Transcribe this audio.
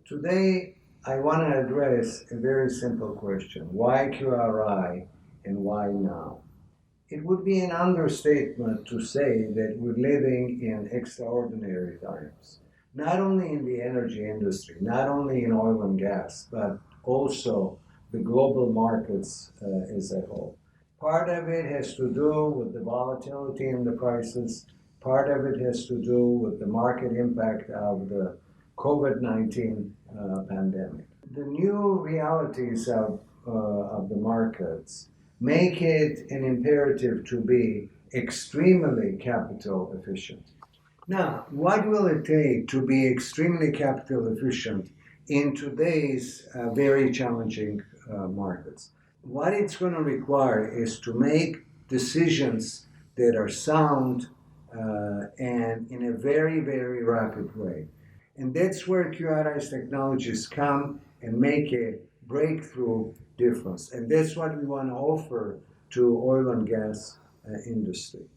Today, I want to address a very simple question. Why QRI and why now? It would be an understatement to say that we're living in extraordinary times, not only in the energy industry, not only in oil and gas, but also the global markets as a whole. Part of it has to do with the volatility in the prices. Part of it has to do with the market impact of the COVID-19 pandemic. The new realities of the markets make it an imperative to be extremely capital efficient. Now, what will it take to be extremely capital efficient in today's very challenging markets? What it's going to require is to make decisions that are sound and in a very, very rapid way. And that's where QRI's technologies come and make a breakthrough difference. And that's what we want to offer to oil and gas industry.